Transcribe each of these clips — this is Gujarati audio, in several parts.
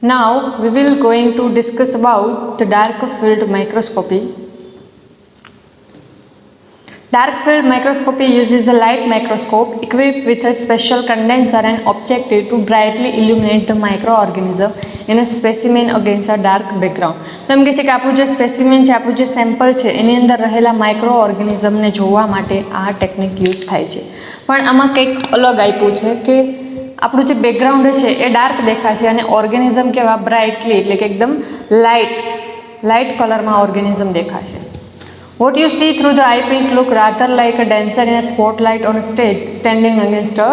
Now we will going to discuss about the dark field microscopy. Dark field microscopy uses a light microscope equipped with a special condenser and objective to brightly illuminate the microorganism in a specimen against a dark background. તો એમ કહે છે કે આપણું જે સ્પેસિમેન છે, આપણું જે સેમ્પલ છે, એની અંદર રહેલા માઇક્રો ઓર્ગેનિઝમને જોવા માટે આ ટેકનિક યુઝ થાય છે. પણ આમાં કંઈક અલગ આપ્યું છે કે આપણું જે બેકગ્રાઉન્ડ છે એ ડાર્ક દેખાશે અને ઓર્ગેનિઝમ કેવા બ્રાઇટલી એટલે કે એકદમ લાઇટ કલરમાં ઓર્ગેનિઝમ દેખાશે. What you see through the eyepiece look rather like a dancer in a spotlight on a stage standing against a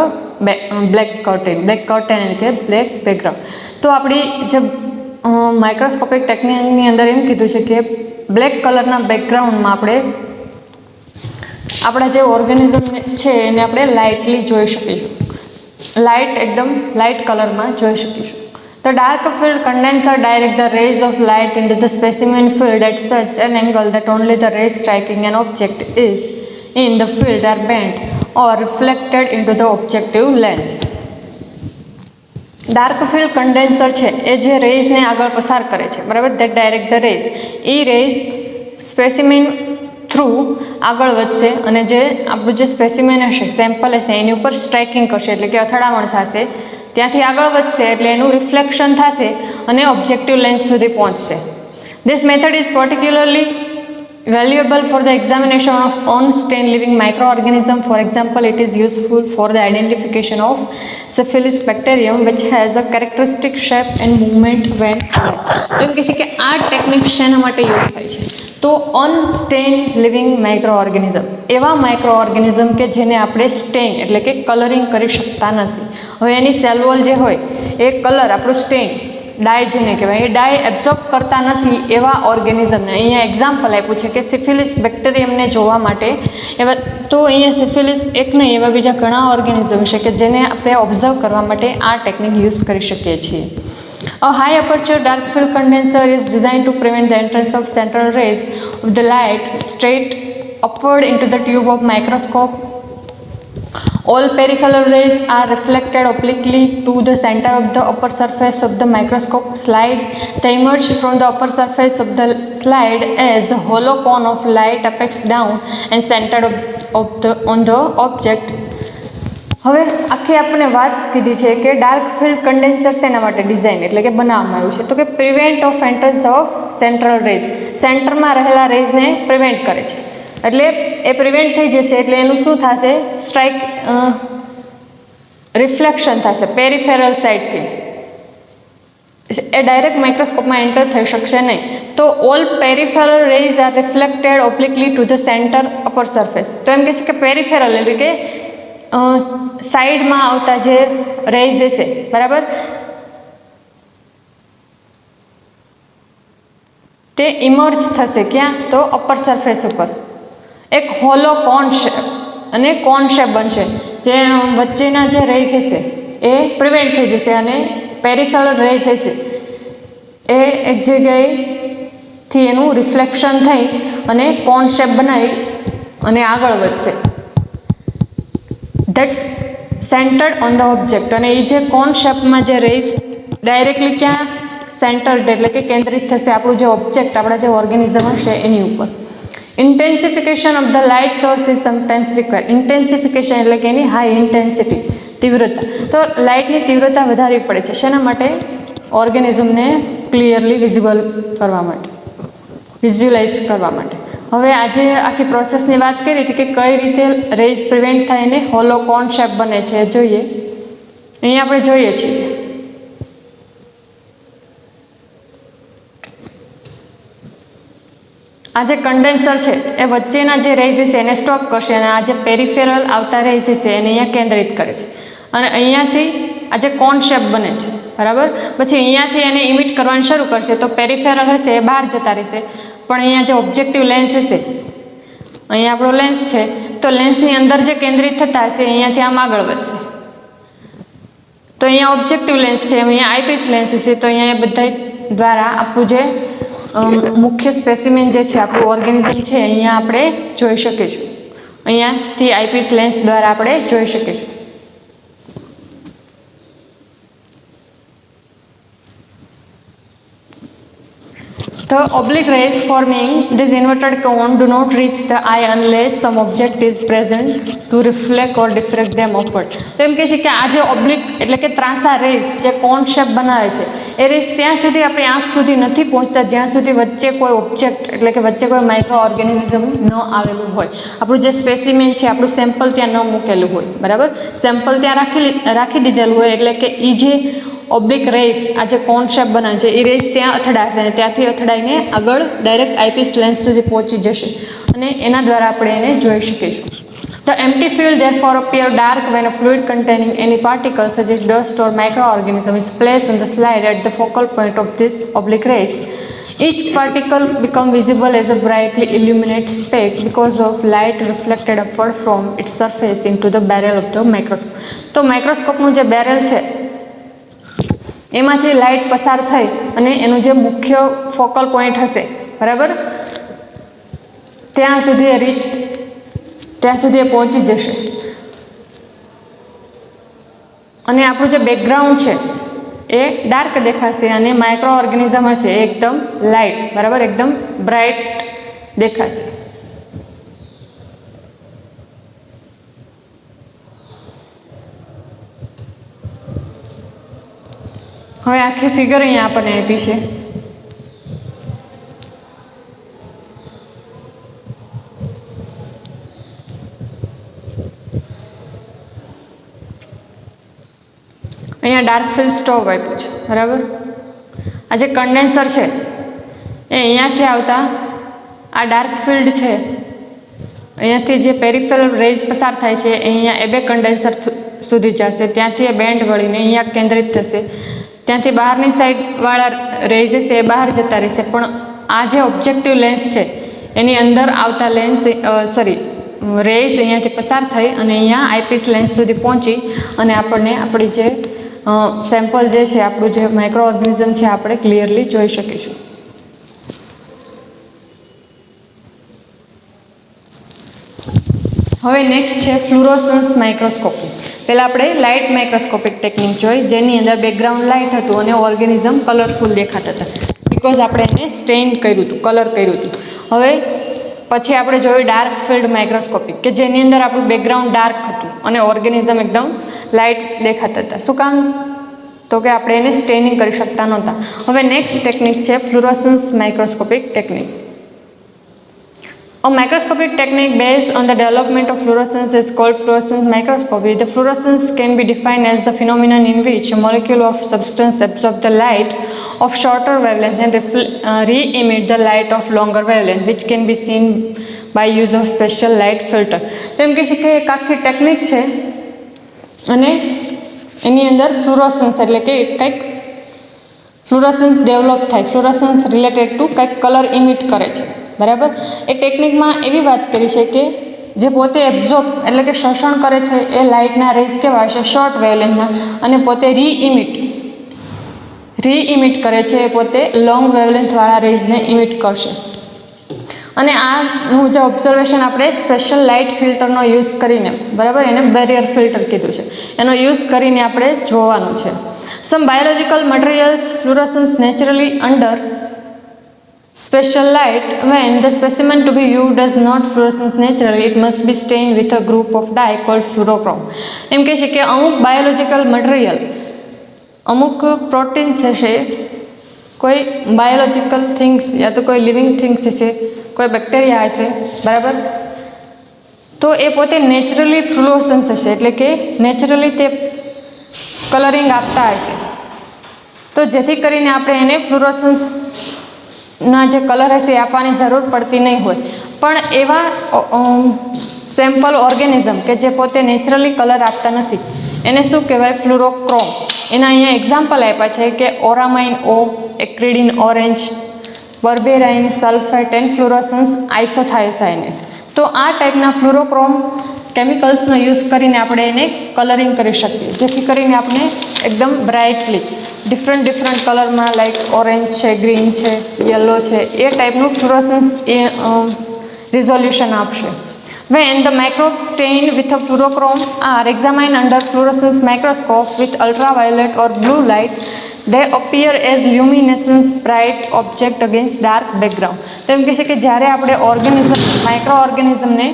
black curtain એટલે કે બ્લેક બેકગ્રાઉન્ડ. તો આપણી જે માઇક્રોસ્કોપિક ટેકનિકની અંદર એમ કીધું છે કે બ્લેક કલરના બેકગ્રાઉન્ડમાં આપણે આપણા જે ઓર્ગેનિઝમ છે એને આપણે લાઇટલી જોઈ શકીશું, એકદમ લાઇટ કલરમાં જોઈ શકીશું. The dark field condenser directs the rays of light into the specimen field at such an angle that only the rays striking an object is in the field are bent or reflected into the objective lens. Dark field condenser છે એ જે રેઝને આગળ પસાર કરે છે, બરાબર, દેટ ડાયરેક્ટ ધ રેઝ, એ રેઝ સ્પેસિમેન થ્રુ આગળ વધશે અને જે આપણું જે સ્પેસિમેન હશે, સેમ્પલ હશે, એની ઉપર સ્ટ્રાઇકિંગ કરશે એટલે કે અથડામણ થશે, ત્યાંથી આગળ વધશે એટલે એનું રિફ્લેક્શન થશે અને ઓબ્જેક્ટિવ લેન્સ સુધી પહોંચશે. This method is particularly valuable for the examination of unstained living microorganisms. For example, it is useful for the identification of Syphilis bacterium which has a characteristic shape and movement when તો એમ કહે છે કે આ ટેકનિક શેના માટે યુઝ થાય છે? તો અનસ્ટેઇન્ડ લિવિંગ માઇક્રો ઓર્ગેનિઝમ, એવા માઇક્રો ઓર્ગેનિઝમ કે જેને આપણે સ્ટેઇન એટલે કે કલરિંગ કરી શકતા નથી. હવે એની સેલ વોલ જે હોય એ કલર આપણું સ્ટેઇન ડાય જેને કહેવાય એ ડાય એબ્ઝોર્બ કરતા નથી એવા ઓર્ગેનિઝમને અહીંયા એક્ઝામ્પલ આપ્યું છે કે સિફિલિસ બેક્ટેરિયમને જોવા માટે. એવા તો અહીંયા સિફિલિસ એક નહીં, એવા બીજા ઘણા ઓર્ગેનિઝમ છે કે જેને આપણે ઓબ્ઝર્વ કરવા માટે આ ટેકનિક યુઝ કરી શકીએ છીએ. A high aperture dark field condenser is designed to prevent the entrance of central rays of the light straight upward into the tube of microscope. All peripheral rays are reflected obliquely to the center of the upper surface of the microscope slide. They emerge from the upper surface of the slide as a hollow cone of light apex down and centered on the object. હવે આખી આપણે વાત કીધી છે કે ડાર્ક ફિલ્ડ કન્ડેન્સર શેના માટે ડિઝાઇન એટલે કે બનાવવામાં આવ્યું છે? તો કે prevent of entrance of central rays, સેન્ટરમાં રહેલા રેઝને પ્રિવેન્ટ કરે છે. એટલે એ પ્રિવેન્ટ થઈ જશે એટલે એનું શું થશે? રિફ્લેક્શન થશે પેરિફેરલ સાઇડથી, એ ડાયરેક્ટ માઇક્રોસ્કોપમાં એન્ટર થઈ શકશે નહીં. તો all peripheral rays are reflected obliquely to the centre upper surface. તો એમ કહે છે કે પેરિફેરલ એટલે કે સાઈડમાં આવતા જે રેઝ હશે, બરાબર, તે ઇમર્જ થશે ક્યાં? તો અપર સરફેસ ઉપર એક હોલો કોન શેપ અને કોન શેપ બનશે. જે વચ્ચેના જે રેઝ હશે એ પ્રિવેન્ટ થઈ જશે અને પેરિફેરલ રેઝ હશે એ એક જગ્યાએથી એનું રિફ્લેક્શન થઈ અને કોન શેપ બનાવી અને આગળ વધશે. That's centred on the object. અને એ જે કોન શેપમાં જે રેઝ ડાયરેક્ટલી ક્યાં સેન્ટર્ડ એટલે કે કેન્દ્રિત થશે આપણું જે ઓબ્જેક્ટ, આપણા જે ઓર્ગેનિઝમ હશે એની ઉપર. Intensification of the light source is sometimes require. Intensification એટલે કે એની હાઈ ઇન્ટેન્સિટી, તીવ્રતા. તો લાઇટની તીવ્રતા વધારવી પડે છે શેના માટે? ઓર્ગેનિઝમને ક્લિયરલી વિઝિબલ કરવા માટે, વિઝ્યુલાઇઝ કરવા માટે. હવે આજે આખી પ્રોસેસની વાત કરી હતી કે કઈ રીતે રેઝ પ્રિવેન્ટ થાય અને હોલો કોન શેપ બને છે એ જોઈએ. અહીંયા આપણે જોઈએ છીએ આ જે કન્ડેન્સર છે એ વચ્ચેના જે રેઝ છે એને સ્ટોપ કરશે અને આ જે પેરિફેરલ આવતા રેઝ છે એને અહીંયા કેન્દ્રિત કરે છે અને અહીંયાથી આ જે કોન શેપ બને છે, બરાબર, પછી અહીંયાથી એને ઇમિટ કરવાનું શરૂ કરશે. તો પેરિફેરલ હશે એ બહાર જતા રહેશે, પણ અહીંયા જે ઓબ્જેક્ટિવ લેન્સ હશે, અહીંયા આપણો લેન્સ છે, તો લેન્સની અંદર જે કેન્દ્રિત થતા હશે અહીંયાથી આમ આગળ વધશે. તો અહીંયા ઓબ્જેક્ટિવ લેન્સ છે, અહીંયા આઈપીસ લેન્સ છે, તો અહીંયા બધા દ્વારા આપણું જે મુખ્ય સ્પેસિમેન જે છે આપણું ઓર્ગેનિઝમ છે અહીંયા આપણે જોઈ શકીશું. અહીંયાથી આઈપીસ લેન્સ દ્વારા આપણે જોઈ શકીશું. The oblique rays forming this inverted cone do not reach the eye unless some object is present to reflect or diffract them upward. તો એમ કહે છે કે આ જે ઓબ્લિક એટલે કે ત્રાંસા રેસ જે કોન શેપ બનાવે છે એ રેસ ત્યાં સુધી આપણી આંખ સુધી નથી પહોંચતા જ્યાં સુધી વચ્ચે કોઈ ઓબ્જેક્ટ એટલે કે વચ્ચે કોઈ માઇક્રો ઓર્ગેનિઝમ ન આવેલું હોય. આપણું જે સ્પેસિમેન છે આપણું સેમ્પલ ત્યાં ન મૂકેલું હોય, બરાબર. સેમ્પલ ત્યાં રાખી દીધેલું હોય એટલે કે એ જે ઓબ્લિક રેસ આ જે કોન શેપ બનાવે છે એ રેસ ત્યાં અથડાશે અને ત્યાંથી અથડાઈને આગળ ડાયરેક્ટ આઈપીસ લેન્સ સુધી પહોંચી જશે અને એના દ્વારા આપણે એને જોઈ શકીશું. The empty field therefore appear dark when a fluid containing any particle such as dust or microorganism is placed on the slide at the focal point of this oblique rays. Each particle become visible as a brightly illuminated speck because of light reflected upward from its surface into the barrel of the microscope. તો માઇક્રોસ્કોપનું જે બેરલ છે એમાંથી લાઇટ પસાર થઈ અને એનું જે મુખ્ય ફોકલ પોઈન્ટ હશે, બરાબર, ત્યાં સુધી એ પહોંચી જશે અને આપણું જે બેકગ્રાઉન્ડ છે એ ડાર્ક દેખાશે અને માઇક્રો ઓર્ગેનિઝમ હશે એ એકદમ લાઇટ, બરાબર, એકદમ બ્રાઇટ દેખાશે. હવે આખી ફિગર અહીંયા આપણને આપી છે. અહીંયા ડાર્ક ફિલ્ડ સ્ટોવ આપ્યું છે, બરાબર. આ જે કન્ડેન્સર છે એ અહીંયાથી આવતા આ ડાર્ક ફિલ્ડ છે અહીંયાથી જે પેરિફેરલ રેઝ પસાર થાય છે એ અહીંયા એ બે કન્ડેન્સર સુધી જશે, ત્યાંથી એ બેન્ડ વળીને અહીંયા કેન્દ્રિત થશે, ત્યાંથી બહારની સાઈડવાળા રેઝ છે એ બહાર જતા રહેશે. પણ આ જે ઓબ્જેક્ટિવ લેન્સ છે એની અંદર આવતા લેન્સ રેઝ અહીંયાથી પસાર થઈ અને અહીંયા આઈપીસ લેન્સ સુધી પહોંચી અને આપણને આપણી જે સેમ્પલ જે છે આપણું જે માઇક્રો ઓર્ગેનિઝમ છે આપણે ક્લિયરલી જોઈ શકીશું. હવે નેક્સ્ટ છે ફ્લુરોસન્સ માઇક્રોસ્કોપી. પહેલાં આપણે લાઇટ માઇક્રોસ્કોપિક ટેકનિક જોઈ જેની અંદર બેકગ્રાઉન્ડ લાઇટ હતું અને ઓર્ગેનિઝમ કલરફુલ દેખાતા હતા બિકોઝ આપણે એને સ્ટેઇન કર્યું હતું, કલર કર્યું હતું. હવે પછી આપણે જોયું ડાર્ક ફિલ્ડ માઇક્રોસ્કોપિક કે જેની અંદર આપણું બેકગ્રાઉન્ડ ડાર્ક હતું અને ઓર્ગેનિઝમ એકદમ લાઇટ દેખાતા હતા. શું કામ? તો કે આપણે એને સ્ટેનિંગ કરી શકતા નહોતા. હવે નેક્સ્ટ ટેકનિક છે fluorescence microscopic technique. A microscopic technique based on the development of fluorescence is called fluorescence microscopy. The fluorescence can be defined as the phenomenon in which a molecule of substance absorbs the light of shorter wavelength and re-emit the light of longer wavelength, which can be seen by use of special light filter. તો એમ કહે છે કે એક આખી ટેકનિક છે અને એની અંદર ફ્લુરોસન્સ એટલે કે કંઈક ફ્લુરોસન્સ ડેવલપ થાય, ફ્લુરોસન્સ રિલેટેડ ટુ કંઈક કલર ઇમિટ કરે છે, બરાબર. એ ટેકનિકમાં એવી વાત કરી છે કે જે પોતે એબ્ઝોર્બ એટલે કે શોષણ કરે છે એ લાઇટના રેઝ કેવા હશે, શોર્ટ વેવલેન્થના, અને પોતે રીઇમિટ કરે છે એ પોતે લોંગ વેવલેન્થવાળા રેઝને ઇમિટ કરશે. અને આનું જે ઓબ્ઝર્વેશન આપણે સ્પેશિયલ લાઇટ ફિલ્ટરનો યુઝ કરીને, બરાબર, એને બેરિયર ફિલ્ટર કીધું છે, એનો યુઝ કરીને આપણે જોવાનું છે. Some biological materials fluorescence naturally under special light. When the specimen to be viewed does not fluoresce naturally, it must be stained with a group of dye called fluorochrome. એમ કહે છે કે અમુક બાયોલોજિકલ મટીરિયલ, અમુક પ્રોટીન્સ હશે, કોઈ બાયોલોજિકલ થિંગ્સ યા તો કોઈ લિવિંગ થિંગ્સ હશે, કોઈ બેક્ટેરિયા હશે, બરાબર, તો એ પોતે નેચરલી ફ્લુઓરસન્સ હશે એટલે કે નેચરલી તે કલરિંગ આપતા હશે. તો જેથી કરીને આપણે એને ફ્લુઓરસન્સ ના જે કલર હશે એ આપવાની જરૂર પડતી નહીં હોય. પણ એવા સેમ્પલ ઓર્ગેનિઝમ કે જે પોતે નેચરલી કલર આપતા નથી એને શું કહેવાય? ફ્લુરોક્રોમ. એના અહીંયા એક્ઝામ્પલ આપ્યા છે કે ઓરામાઇન ઓ, એક્રિડિન ઓરેન્જ, બર્બેરાઇન સલ્ફેટ એન્ડ ફ્લુરોસન્સ આઇસોથાયોસાયનેટ. તો આ ટાઈપના ફ્લુરોક્રોમ કેમિકલ્સનો યુઝ કરીને આપણે એને કલરિંગ કરી શકીએ જેથી કરીને આપણે એકદમ બ્રાઇટલી ડિફરન્ટ કલરમાં લાઈક ઓરેન્જ છે, ગ્રીન છે, યલો છે, એ ટાઈપનું ફ્લુરોસન્સ રિઝોલ્યુશન આપશે. When the microbes stained with a fluorochrome are examined under fluorescence microscope with ultraviolet or blue light, they appear as luminescence bright object against dark background. તો એમ કહે છે કે જ્યારે આપણે માઇક્રો ઓર્ગેનિઝમને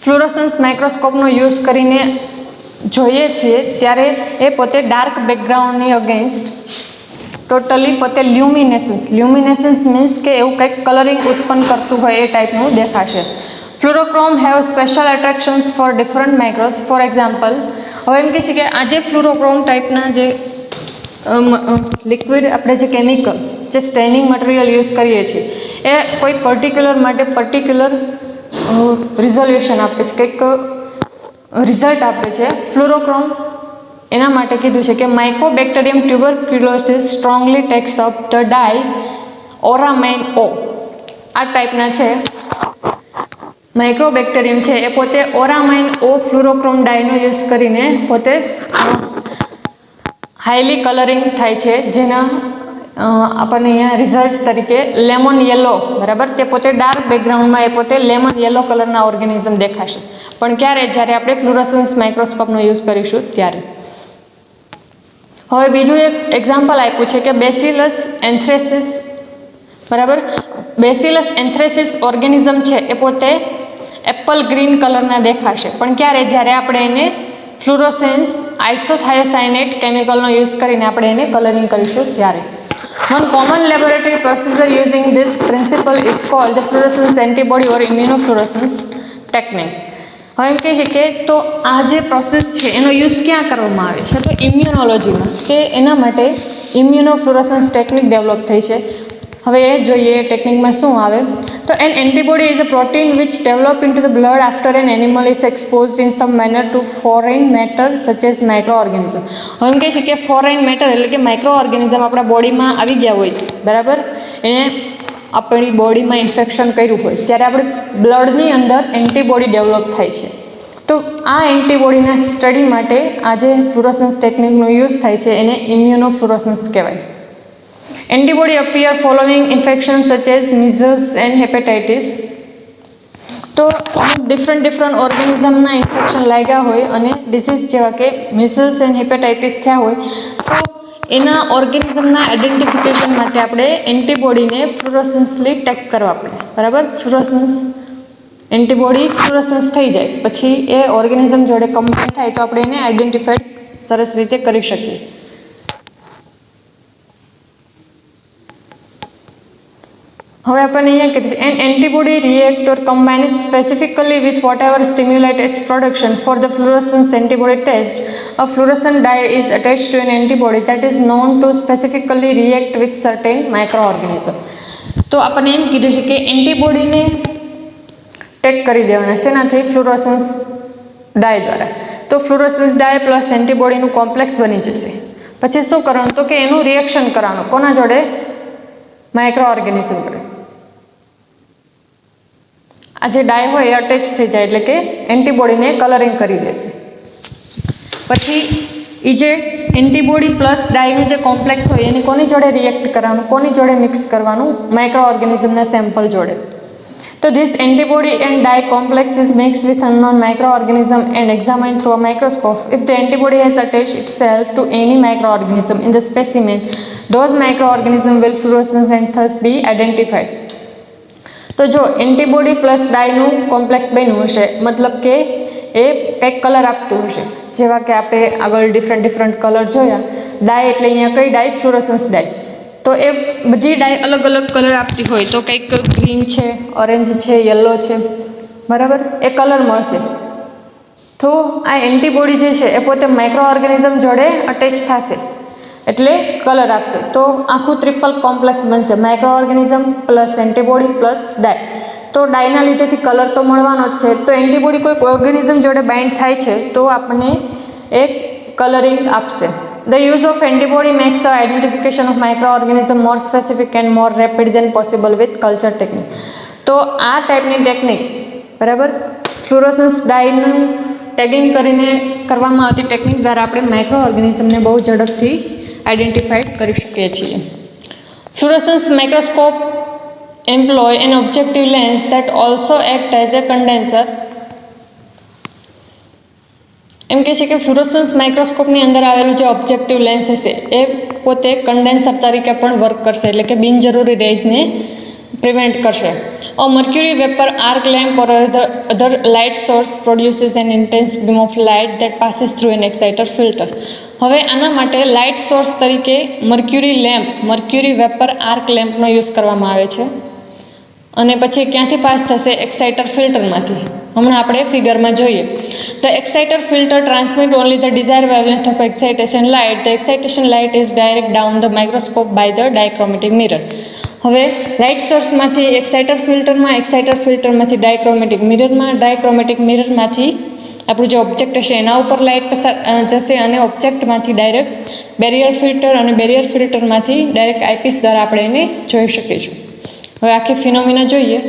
ફ્લુરોસન્સ માઇક્રોસ્કોપનો યુઝ કરીને જોઈએ છીએ ત્યારે એ પોતે ડાર્ક બેકગ્રાઉન્ડની અગેન્સ્ટ ટોટલી પોતે લ્યુમિનેસન્સ મીન્સ કે એવું કંઈક કલરિંગ ઉત્પન્ન કરતું હોય એ ટાઈપનું દેખાશે. Fluorochrome have special attractions for different micros. For example, હવે એમ કહે છે કે આ જે ફ્લુરોક્રોમ ટાઈપના જે લિક્વિડ આપણે જે કેમિકલ જે સ્ટેનિંગ મટીરિયલ યુઝ કરીએ છીએ એ કોઈ પર્ટિક્યુલર માટે પર્ટિક્યુલર રિઝોલ્યુશન આપે છે, કંઈક રિઝલ્ટ આપે છે. ફ્લુરોક્રોમ એના માટે કીધું છે કે mycobacterium tuberculosis strongly takes up the dye auramine O. આ ટાઈપના છે માઇક્રોબેક્ટેરિયમ છે એ પોતે ઓરામાઇન O ફ્લુરોક્રોમ ડાયનો યુઝ કરીને પોતે હાઈલી કલરિંગ થાય છે, જેના આપણને અહીંયા રિઝલ્ટ તરીકે લેમન યેલો, બરાબર, તે પોતે ડાર્ક બેકગ્રાઉન્ડમાં એ પોતે લેમન યેલો કલરના ઓર્ગેનિઝમ દેખાશે. પણ ક્યારે? જ્યારે આપણે ફ્લુરોસન્સ માઇક્રોસ્કોપનો યુઝ કરીશું ત્યારે. હવે બીજું એક એક્ઝામ્પલ આપ્યું છે કે બેસિલસ એન્થ્રેસિસ, બરાબર. બેસિલસ એન્થ્રેસિસ ઓર્ગેનિઝમ છે એ પોતે એપલ ગ્રીન કલરના દેખાશે. પણ ક્યારે? જ્યારે આપણે એને ફ્લુરોસેન્સ આઇસોથાયોસાયનેટ કેમિકલનો યુઝ કરીને આપણે એને કલરિંગ કરીશું ત્યારે. One common laboratory procedure using this principle is called the fluorescence antibody or immunofluorescence technique. હવે એમ કહે છે કે તો આ જે પ્રોસેસ છે એનો યુઝ ક્યાં કરવામાં આવે છે? તો ઇમ્યુનોલોજીમાં, કે એના માટે ઇમ્યુનોફ્લુorescence ટેકનિક ડેવલપ થઈ છે. હવે એ જોઈએ એ ટેકનિકમાં શું આવે. તો an antibody is a protein which develop into the blood after an animal is exposed in some manner to foreign matter such as microorganism. હવે એમ કહે છે કે ફોરેન મેટર એટલે કે માઇક્રો ઓર્ગેનિઝમ આપણા બોડીમાં આવી ગયા હોય, બરાબર, એને આપણી બોડીમાં ઇન્ફેક્શન કર્યું હોય ત્યારે આપણે બ્લડની અંદર એન્ટીબોડી ડેવલપ થાય છે. તો આ એન્ટીબોડીના સ્ટડી માટે આ જે ફ્લુરોસન્સ ટેકનિકનો યુઝ થાય છે એને ઇમ્યુનોફ્લુorescence કહેવાય. Antibody appear following infections such as measles and hepatitis. તો ડિફરન્ટ ઓર્ગેનિઝમના ઇન્ફેક્શન લાગ્યા હોય અને ડિસીઝ જેવા કે મિઝલ્સ એન્ડ હેપેટાઇટિસ થયા હોય તો એના ઓર્ગેનિઝમના આઇડેન્ટિફિકેશન માટે આપણે એન્ટીબોડીને ફ્લુરોસન્સલી ટેગ કરવા પડે, બરાબર. એન્ટીબોડી ફ્લુરોસન્સ થઈ જાય પછી એ ઓર્ગેનિઝમ જોડે કમ્બાઈન થાય તો આપણે એને આઇડેન્ટિફાઈડ સરસ રીતે કરી શકીએ. હવે આપણને અહીંયા કીધું છે an antibody react or combine specifically with whatever stimulate its production for the fluorescence antibody test a fluorescent dye is attach to an antibody that is known to specifically react with certain microorganism. તો આપણને એમ કીધું છે કે એન્ટીબોડીને ટેગ કરી દેવાના શેનાથી? ફ્લુરોસન્સ ડાય દ્વારા. તો ફ્લુરોસન્સ ડાય પ્લસ એન્ટીબોડીનું કોમ્પ્લેક્સ બની જશે. પછી શું કરવાનું? તો કે એનું રિએક્શન કરવાનું કોના જોડે? માઇક્રો ઓર્ગેનિઝમ જોડે. આ જે ડાય હોય એ અટેચ થઈ જાય એટલે કે એન્ટીબોડીને કલરિંગ કરી દેશે. પછી એ જે એન્ટીબોડી પ્લસ ડાયનું જે કોમ્પ્લેક્સ હોય એને કોની જોડે રિએક્ટ કરવાનું? કોની જોડે મિક્સ કરવાનું? માઇક્રો ઓર્ગેનિઝમના સેમ્પલ જોડે. તો this antibody and dye complex is mix with unknown microorganism and examine through a microscope. If the antibody has attach itself to any microorganism in the specimen those microorganisms will fluoresce and thus be identified. તો જો એન્ટીબોડી પ્લસ ડાયનું કોમ્પ્લેક્સ બન્યું હશે મતલબ કે એ કંઈક કલર આપતું હશે, જેવા કે આપણે આગળ ડિફરન્ટ કલર જોયા. ડાય એટલે અહીંયા કઈ ડાય? ફ્લુરોસન્સ ડાય. તો એ બધી ડાય અલગ કલર આપતી હોય તો કંઈક ગ્રીન છે, ઓરેન્જ છે, યલો છે, બરાબર, એ કલર મળશે. તો આ એન્ટીબોડી જે છે એ પોતે માઇક્રો ઓર્ગેનિઝમ જોડે અટેચ થશે એટલે કલર આપશે. તો આખું ટ્રિપલ કોમ્પ્લેક્સ બનશે, microorganism plus antibody plus dye. તો ડાયના લીધેથી કલર તો મળવાનો જ છે. તો એન્ટીબોડી કોઈક ઓર્ગેનિઝમ જોડે બાઇન્ડ થાય છે તો આપણને એક કલરિંગ આપશે. The use of antibody makes the identification of microorganism more specific and more rapid than possible with culture technique. તો આ ટાઈપની ટેકનિક, બરાબર, ફ્લુરોસન્સ ડાયનું ટેગિંગ કરીને કરવામાં આવતી ટેકનિક દ્વારા આપણે માઇક્રો ઓર્ગેનિઝમને બહુ ઝડપથી આઈડેન્ટિફાઈડ કરી શકીએ છીએ. ફ્લુરોસન્સ microscope employ an objective lens that also act as a condenser એમ કહે છે કે ફ્લુરોસન્સ માઇક્રોસ્કોપની અંદર આવેલું જે ઓબ્જેક્ટિવ લેન્સ હશે એ પોતે કન્ડેન્સર તરીકે પણ વર્ક કરશે, એટલે કે બિનજરૂરી રેઝને પ્રિવેન્ટ કરશે. A mercury vapor arc lamp or other light source produces an intense beam of light that passes through an exciter filter. હવે આના માટે લાઇટ સોર્સ તરીકે મર્ક્યુરી વેપર આર્ક લેમ્પનો યુઝ કરવામાં આવે છે. અને પછી ક્યાંથી પાસ થશે? એક્સાઇટર ફિલ્ટરમાંથી. હમણાં આપણે ફિગરમાં જોઈએ. The exciter filter transmit only the desired wavelength of excitation light. The excitation light is direct down the microscope by the dichromatic mirror. હવે લાઇટ સોર્સમાંથી એક્સાઇટર ફિલ્ટરમાંથી ડાયક્રોમેટિક મિરરમાંથી આપણું જે ઓબ્જેક્ટ હશે એના ઉપર લાઇટ પસાર જશે અને ઓબ્જેક્ટમાંથી ડાયરેક્ટ બેરિયર ફિલ્ટર અને બેરિયર ફિલ્ટરમાંથી ડાયરેક્ટ આઈપીસ દ્વારા આપણે એને જોઈ શકીશું. હવે આખી ફિનોમિના જોઈએ.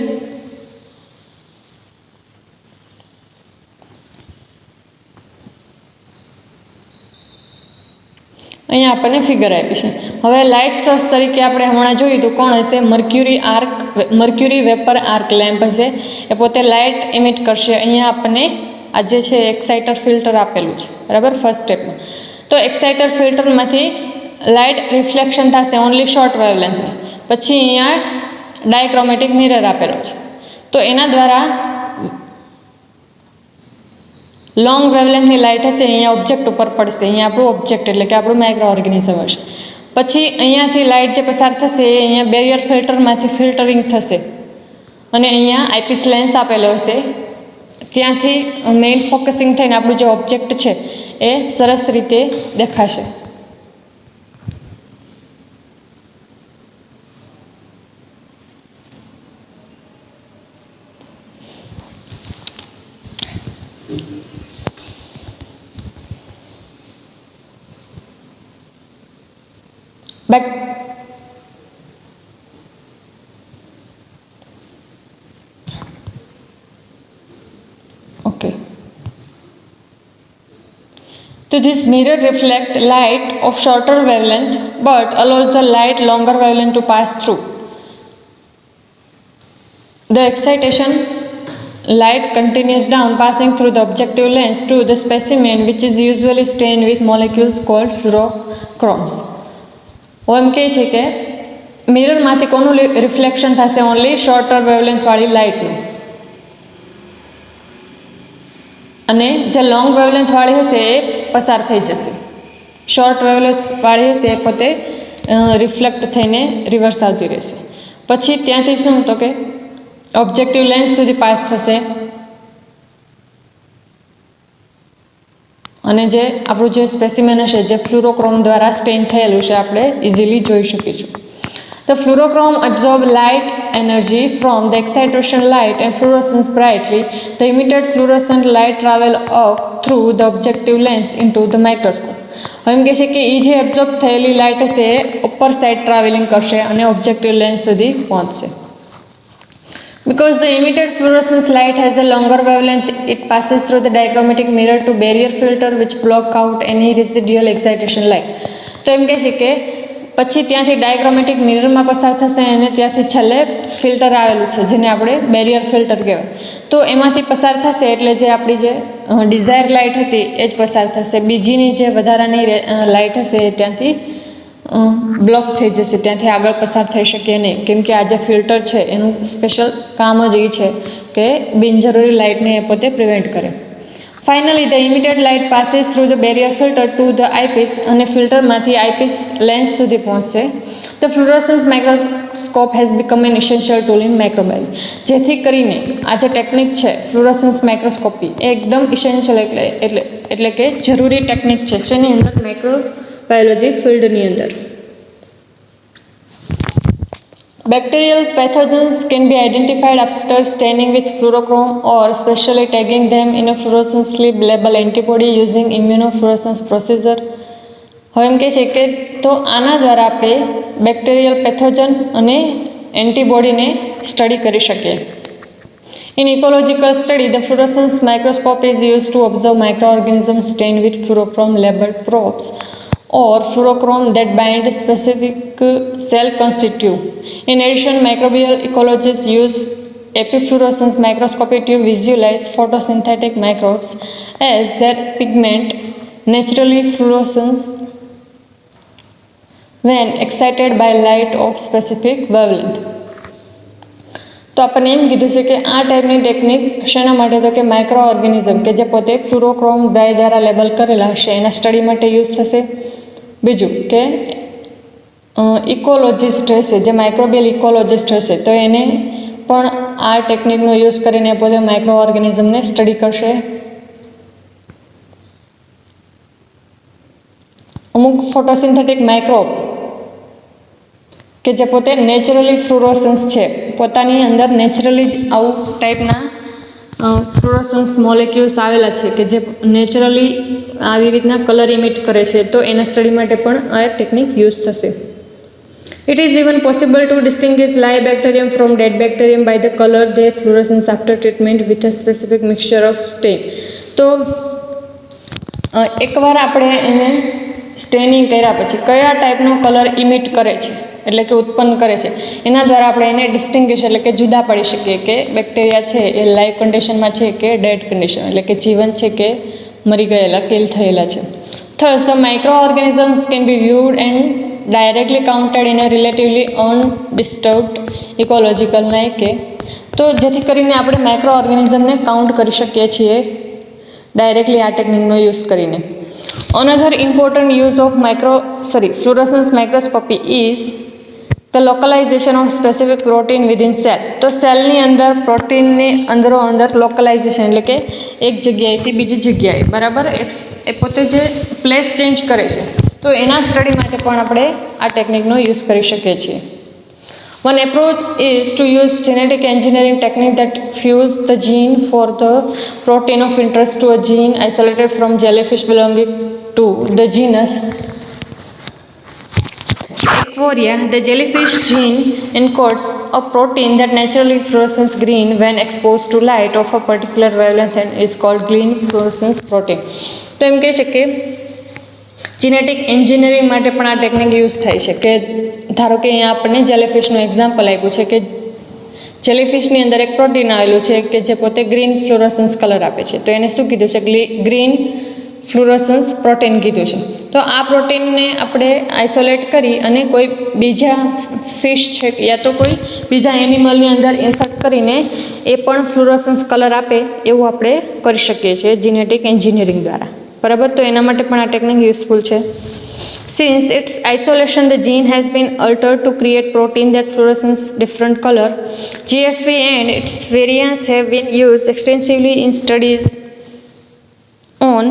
અહીંયા આપણને ફિગર આપી છે. હવે લાઇટ સોર્સ તરીકે આપણે હમણાં જોયું તો કોણ હશે? મર્ક્યુરી વેપર આર્ક લેમ્પ હશે. એ પોતે લાઇટ ઇમિટ કરશે. અહીંયા આપણને આ જે છે એક્સાઇટર ફિલ્ટર આપેલું છે, બરાબર, ફર્સ્ટ સ્ટેપમાં. તો એક્સાઇટર ફિલ્ટરમાંથી લાઇટ રિફ્લેક્શન થશે ઓનલી શોર્ટ વેવલેન્થની. પછી અહીંયા ડાયક્રોમેટિક મિરર આપેલો છે. તો એના દ્વારા લોંગ વેવલેન્થની લાઇટ હશે અહીંયા ઓબ્જેક્ટ ઉપર પડશે. અહીંયા આપણું ઓબ્જેક્ટ એટલે કે આપણું માઇક્રો ઓર્ગેનિઝમ હશે. પછી અહીંયાથી લાઇટ જે પસાર થશે એ અહીંયા બેરિયર ફિલ્ટરમાંથી ફિલ્ટરિંગ થશે અને અહીંયા આઈપીસ લેન્સ આપેલો હશે. ત્યાંથી મેઇન ફોકસિંગ થઈને આપણું જે ઓબ્જેક્ટ છે એ સરસ રીતે દેખાશે. But okay. So this mirror reflect light of shorter wavelength but allows the light longer wavelength to pass through. The excitation light continues down, passing through the objective lens to the specimen, which is usually stained with molecules called fluorochromes. એમ કહે છે કે મિરરમાંથી કોનું રિફ્લેક્શન થશે? ઓનલી શોર્ટર વેવલેન્થવાળી લાઇટનું. અને જે લોંગ વેવલેન્થવાળી હશે એ પસાર થઈ જશે. શોર્ટ વેવલેન્થવાળી હશે એ પોતે રિફ્લેક્ટ થઈને રિવર્સ આવતી રહેશે. પછી ત્યાંથી શું તો કે ઓબ્જેક્ટિવ લેન્સ સુધી પાસ થશે અને જે આપણું જે સ્પેસિમેન હશે જે ફ્લુરોક્રોમ દ્વારા સ્ટેન થયેલું છે આપણે ઇઝીલી જોઈ શકીશું. The fluorochrome absorb light energy from the excitation light and fluorescence brightly. The emitted fluorescent light travel up through the objective lens into the microscope. હવે એમ કહે છે કે એ જે એબ્ઝોર્બ થયેલી લાઇટ હશે એ અપર સાઇડ ટ્રાવેલિંગ કરશે અને ઓબ્જેક્ટિવ લેન્સ સુધી પહોંચશે. Because the emitted fluorescence light has a longer wavelength, it passes through the dichromatic mirror to barrier filter which block out any residual excitation light. તો એમ કહે છે કે પછી ત્યાંથી ડાયક્રોમેટિક મિરરમાં પસાર થશે અને ત્યાંથી છેલ્લે ફિલ્ટર આવેલું છે જેને આપણે બેરિયર ફિલ્ટર કહેવાય. તો એમાંથી પસાર થશે એટલે જે આપણી જે ડિઝાયર લાઇટ હતી એ જ પસાર થશે. બીજીની જે વધારાની લાઇટ હશે એ ત્યાંથી બ્લોક થઈ જશે, ત્યાંથી આગળ પસાર થઈ શકે નહીં, કેમ કે આ જે ફિલ્ટર છે એનું સ્પેશિયલ કામ જ એ છે કે બિનજરૂરી લાઇટને એ પોતે પ્રિવેન્ટ કરે. Finally, the emitted light passes through the barrier filter to the eyepiece અને ફિલ્ટરમાંથી આઈપીસ લેન્સ સુધી પહોંચશે. The fluorescence microscope has become an essential tool in microbiology. જેથી કરીને આ જે ટેકનિક છે ફ્લુરોસન્સ માઇક્રોસ્કોપી એ એકદમ ઇસેન્શિયલ એટલે કે જરૂરી ટેકનિક છે શેની અંદર? માઇક્રોબાયોલોજી ફિલ્ડની અંદર. Bacterial pathogens can be identified after staining with fluorochrome or specially tagging them in a fluorescence slip label antibody using immunofluorescence procedure. હવે એમ કહે છે કે તો આના દ્વારા આપણે બેક્ટેરિયલ પેથોજન અને એન્ટીબોડીને સ્ટડી કરી શકીએ. In ecological study, the fluorescence microscope is used to observe microorganisms stained with fluorochrome labeled probes or fluorochrome that bind specific cell constituent. In addition, microbial ecologists use epifluorescence microscopy to visualize photosynthetic microbes as that pigment naturally fluoresces when excited by light of specific wavelength. તો આપણને એમ કીધું છે કે આ ટાઈપની ટેકનિક શેના માટે, તો કે માઇક્રો ઓર્ગેનિઝમ કે જે પોતે ફ્લુરોક્રોમ ડાય દ્વારા લેબલ કરેલા હશે એના સ્ટડી માટે યુઝ થશે. બીજું કે ઇકોલોજિસ્ટ હશે, જે માઇક્રોબિયલ ઇકોલોજિસ્ટ હશે તો એને પણ આ ટેકનિકનો યુઝ કરીને પોતે માઇક્રો ઓર્ગેનિઝમને સ્ટડી કરશે. અમુક ફોટોસિન્થેટિક માઇક્રોબ કે જે પોતે નેચરલી ફ્લુરોસન્સ છે, પોતાની અંદર નેચરલી જ આવું ટાઈપના ફ્લુરોસન્સ મોલેક્યુલ્સ આવેલા છે કે જે નેચરલી આવી રીતના કલર ઇમિટ કરે છે, તો એના સ્ટડી માટે પણ આ ટેકનિક યુઝ થશે. It is even possible to distinguish live bacterium from dead bacterium by the color their fluorescence after treatment with a specific mixture of stain. તો એકવાર આપણે એને સ્ટેનિંગ કર્યા પછી કયા ટાઈપનો કલર ઇમિટ કરે છે એટલે કે ઉત્પન્ન કરે છે એના દ્વારા આપણે એને ડિસ્ટિંગ્વિશ એટલે કે જુદા પાડી શકીએ કે બેક્ટેરિયા છે એ લાઈવ કન્ડિશનમાં છે કે ડેડ કન્ડિશન એટલે કે જીવંત છે કે મરી ગયેલા કિલ થયેલા છે. Thus the microorganisms can be viewed and directly counted in a relatively undisturbed ecological like તો જેથી કરીને આપણે માઇક્રો ઓર્ગેનિઝમને કાઉન્ટ કરી શકીએ છીએ ડાયરેક્ટલી આ ટેકનિકનો યુઝ કરીને. Another important use of fluorescence microscopy is the localization of specific protein within cell. તો સેલની અંદર પ્રોટીનની અંદરો અંદર લોકલાઇઝેશન એટલે કે એક જગ્યાએથી બીજી જગ્યાએ બરાબર એ પોતે જે પ્લેસ ચેન્જ કરે છે તો એના સ્ટડી માટે પણ આપણે આ ટેકનિકનો યુઝ કરી શકીએ છીએ. One approach is to use genetic engineering technique that fuse the gene for the protein of interest to a gene isolated from jellyfish belonging to the genus Euphoria. The jellyfish gene encodes a protein that naturally fluoresces green when exposed to light of a particular wavelength and is called green fluorescence protein. તો એમ કહે છે કે જીનેટિક એન્જિનિયરિંગ માટે પણ આ ટેકનિક યુઝ થાય છે કે ધારો કે અહીંયા આપણને જેલીફિશનું એક્ઝામ્પલ આપ્યું છે કે જેલીફિશની અંદર એક પ્રોટીન આવેલું છે કે જે પોતે ગ્રીન ફ્લુરોસન્સ કલર આપે છે, તો એને શું કીધું છે ગ્રીન ફ્લુરોસન્સ પ્રોટીન કીધું છે. તો આ પ્રોટીનને આપણે આઇસોલેટ કરી અને કોઈ બીજા ફિશ છે યા તો કોઈ બીજા એનિમલની અંદર ઇન્સર્ટ કરીને એ પણ ફ્લુરોસન્સ કલર આપે એવું આપણે કરી શકીએ છીએ જીનેટિક એન્જિનિયરિંગ દ્વારા બરાબર. તો એના માટે પણ આ ટેકનિક યુઝફુલ છે. Since its isolation, the gene has been altered to create protein that fluoresces different color. GFP and its variants have been used extensively in studies on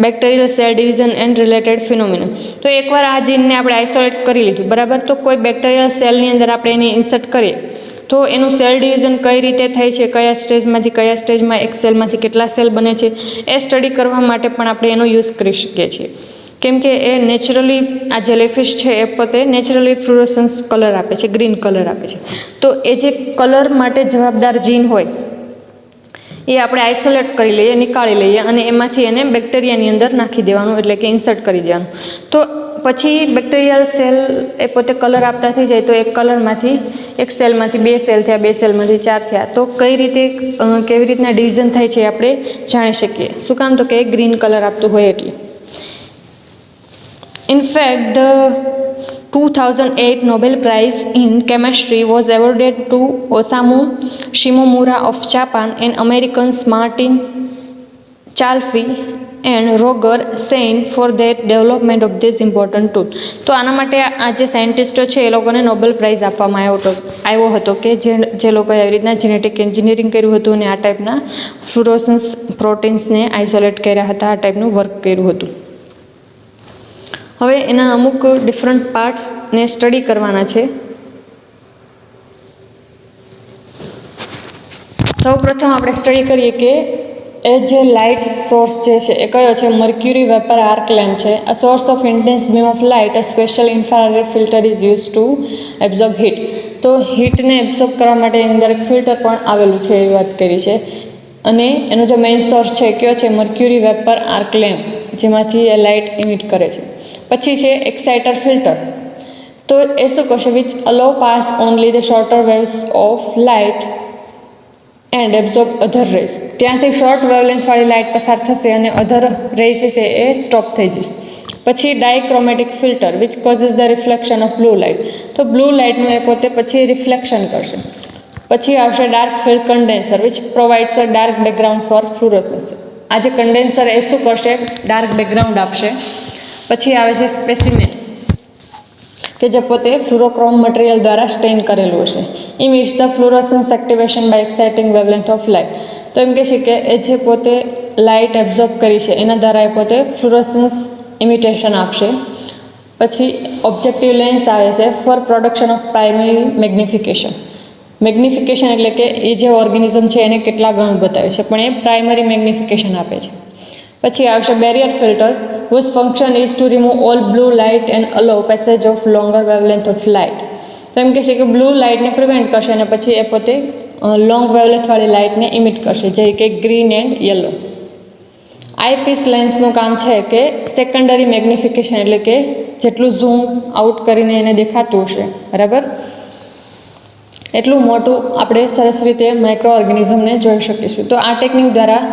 bacterial cell division and related phenomena. તો એકવાર આ જીનને આપણે આઇસોલેટ કરી લીધું બરાબર, તો કોઈ બેક્ટેરિયલ સેલની અંદર આપણે એને ઇન્સર્ટ કરીએ તો એનું સેલ ડિવિઝન કઈ રીતે થાય છે, કયા સ્ટેજમાંથી કયા સ્ટેજમાં એક સેલમાંથી કેટલા સેલ બને છે એ સ્ટડી કરવા માટે પણ આપણે એનો યુઝ કરી શકીએ છીએ. કેમ કે એ નેચરલી આ જેલીફિશ છે એ પોતે નેચરલી ફ્લુરોસન્સ કલર આપે છે, ગ્રીન કલર આપે છે. તો એ જે કલર માટે જવાબદાર જીન હોય એ આપણે આઇસોલેટ કરી લઈએ, નીકાળી લઈએ અને એમાંથી એને બેક્ટેરિયાની અંદર નાખી દેવાનું એટલે કે ઇન્સર્ટ કરી દેવાનું. તો પછી બેક્ટેરિયલ સેલ એ પોતે કલર આપતા થઈ જાય તો એક કલરમાંથી એક સેલમાંથી બે સેલ થયા, બે સેલમાંથી ચાર થયા. તો કઈ રીતે કેવી રીતના ડિવિઝન થાય છે આપણે જાણી શકીએ. શું કામ, તો કે એ ગ્રીન કલર આપતું હોય એટલે. In fact, the 2008 Nobel Prize in Chemistry was awarded to Osamu Shimomura of Japan and Americans Martin Chalfie and Roger Sain for their development of this important tool. તો આના માટે આ જે સાયન્ટિસ્ટો છે એ લોકોને નોબેલ પ્રાઇઝ આપવામાં આવ્યો હતો કે જે લોકોએ આવી રીતના જેનેટિક એન્જિનિયરિંગ કર્યું હતું અને આ ટાઈપના ફ્લુરોસન્સ પ્રોટીન્સને આઇસોલેટ કર્યા હતા, આ ટાઈપનું વર્ક કર્યું હતું. હવે એના અમુક ડિફરન્ટ પાર્ટ્સને સ્ટડી કરવાના છે. સૌ પ્રથમ આપણે સ્ટડી કરીએ કે એ જે લાઇટ સોર્સ જે છે એ કયો છે, મર્ક્યુરી વેપર આર્ક લેમ્પ છે. A source of intense beam of light, a special infrared filter is use to absorb heat. તો હીટને એબ્ઝોર્બ કરવા માટે એની અંદર એક ફિલ્ટર પણ આવેલું છે એવી વાત કરી છે. અને એનો જે મેઇન સોર્સ છે કયો છે, મર્ક્યુરી વેપર આર્ક લેમ્પ, જેમાંથી એ લાઇટ ઇમિટ કરે છે. પછી છે એક્સાઇટર ફિલ્ટર. તો એ શું કરશે, which allow pass only the shorter waves of light and absorb other rays. ત્યાંથી શોર્ટ વેવલેન્થવાળી લાઇટ પસાર થશે અને અધર રેઝ છે એ સ્ટોપ થઈ જશે. પછી dichromatic filter which causes the reflection of blue light. તો બ્લુ લાઇટનું એ પોતે પછી રિફ્લેક્શન કરશે. પછી આવશે dark field condenser which provides a dark background for fluorescence. આ જે કન્ડેન્સર એ શું કરશે? ડાર્ક બેકગ્રાઉન્ડ આપશે. પછી આવે છે સ્પેસિમેન કે જે પોતે ફ્લુરોક્રોમ મટીરિયલ દ્વારા સ્ટેન કરેલું હશે. Emits the fluorescence activation by exciting wavelength of light. તો એમ કહે છે કે એ જે પોતે લાઇટ એબ્ઝોર્બ કરી છે એના દ્વારા એ પોતે ફ્લુરોસન્સ ઇમિટેશન આપશે. પછી ઓબ્જેક્ટિવ લેન્સ આવે છે for production of primary magnification. Magnification એટલે કે એ જે ઓર્ગેનિઝમ છે એને કેટલા ગણું બતાવે છે, પણ એ પ્રાઇમરી મેગ્નિફિકેશન આપે છે. પછી આવશે barrier filter whose function is to remove all blue light and allow passage of longer wavelength of light. તો એમ કહે છે કે બ્લુ લાઇટને પ્રિવેન્ટ કરશે અને પછી એ પોતે લોંગ વેવલેન્થવાળી લાઇટને ઇમિટ કરશે, જે કે ગ્રીન એન્ડ યલો. આઈપીસ લેન્સનું કામ છે કે સેકન્ડરી મેગ્નિફિકેશન એટલે કે જેટલું ઝૂમ આઉટ કરીને એને દેખાતું હશે, બરાબર, એટલું મોટું આપણે સરસ રીતે માઇક્રો ઓર્ગેનિઝમને જોઈ શકીશું. તો આ ટેકનિક દ્વારા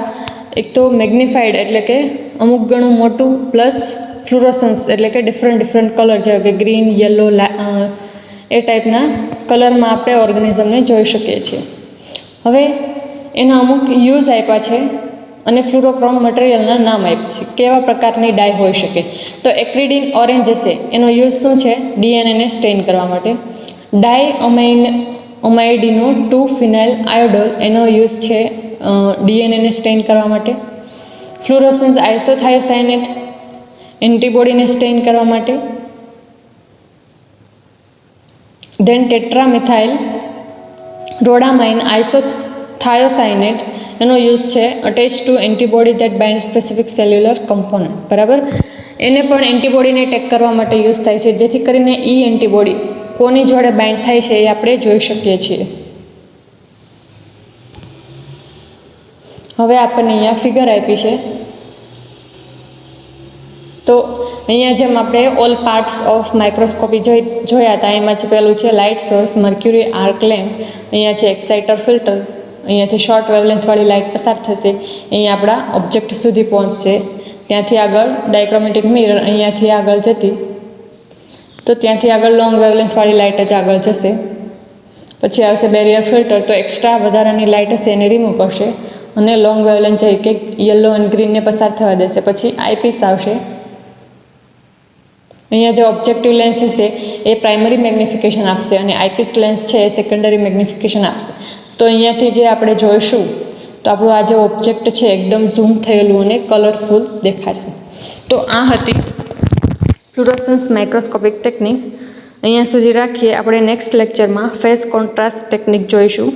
એક તો મેગ્નિફાઈડ એટલે કે અમુક ઘણું મોટું પ્લસ ફ્લુરોસન્સ એટલે કે ડિફરન્ટ કલર જેવા કે ગ્રીન, યલો એ ટાઈપના કલરમાં આપણે ઓર્ગેનિઝમને જોઈ શકીએ છીએ. હવે એના અમુક યુઝ આપ્યા છે અને ફ્લુરોક્રોમ મટીરિયલના નામ આપ્યા છે. કેવા પ્રકારની ડાય હોઈ શકે? તો એક્રિડિન ઓરેન્જ છે એનો યુઝ શું છે? ડીએનએને સ્ટેન કરવા માટે. ડાય અમાઇડિનો 2-ફિનાઇલ આયોડોલ એનો યુઝ છે ડીએનએને સ્ટેન કરવા માટે. ફ્લુરોસન્સ આઇસોથાયોસાયનેટ એન્ટીબોડીને સ્ટેન કરવા માટે. ધેન ટેટ્રામિથાઇલ રોડામાઇન આઇસોથાયોસાયનેટ એનો યુઝ છે attach to antibody that bind specific cellular component, બરાબર. એને પણ એન્ટીબોડીને ટેક કરવા માટે યુઝ થાય છે, જેથી કરીને એન્ટીબોડી કોની જોડે બાઇન્ડ થાય છે એ આપણે જોઈ શકીએ છીએ. હવે આપણને અહીંયા ફિગર આપી છે. તો અહીંયા જેમ આપણે ઓલ પાર્ટ્સ ઓફ માઇક્રોસ્કોપી જોયા હતા, એમાં જ પહેલું છે light source, mercury arc lamp, અહીંયા છે એક્સાઇટર ફિલ્ટર, અહીંયાથી શોર્ટ વેવલેન્થવાળી લાઇટ પસાર થશે, અહીંયા આપણા ઓબ્જેક્ટ સુધી પહોંચશે, ત્યાંથી આગળ ડાયક્રોમેટિક મિરર અહીંયાથી આગળ જતી, તો ત્યાંથી આગળ લોંગ વેવલેન્થવાળી લાઇટ જ આગળ જશે. પછી આવશે બેરિયર ફિલ્ટર, તો એક્સ્ટ્રા વધારાની લાઇટ હશે એને રિમૂવ કરશે અને લોંગ વેવલેન્થ જઈ કે યલો અને ગ્રીનને પસાર થવા દેશે. પછી આઈપીસ આવશે. અહીંયા જે ઓબ્જેક્ટિવ લેન્સ હશે એ પ્રાઇમરી મેગ્નિફિકેશન આપશે અને આઈપીસ લેન્સ છે એ સેકન્ડરી મેગ્નિફિકેશન આપશે. તો અહીંયાથી જે આપણે જોઈશું તો આપણું આ જે ઓબ્જેક્ટ છે એકદમ ઝૂમ થયેલું અને કલરફુલ દેખાશે. તો આ હતી ફ્લુરોસન્સ માઇક્રોસ્કોપિક ટેકનિક. અહીંયા સુધી રાખીએ. આપણે નેક્સ્ટ લેક્ચરમાં ફેઝ કોન્ટ્રાસ્ટ ટેકનિક જોઈશું.